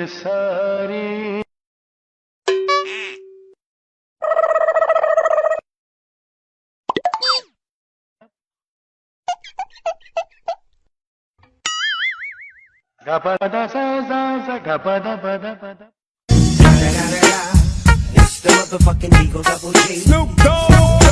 सारी gapada sa sa sa gapada pada pada. It's the motherfucking Eagle Double G. Snoop Dogg.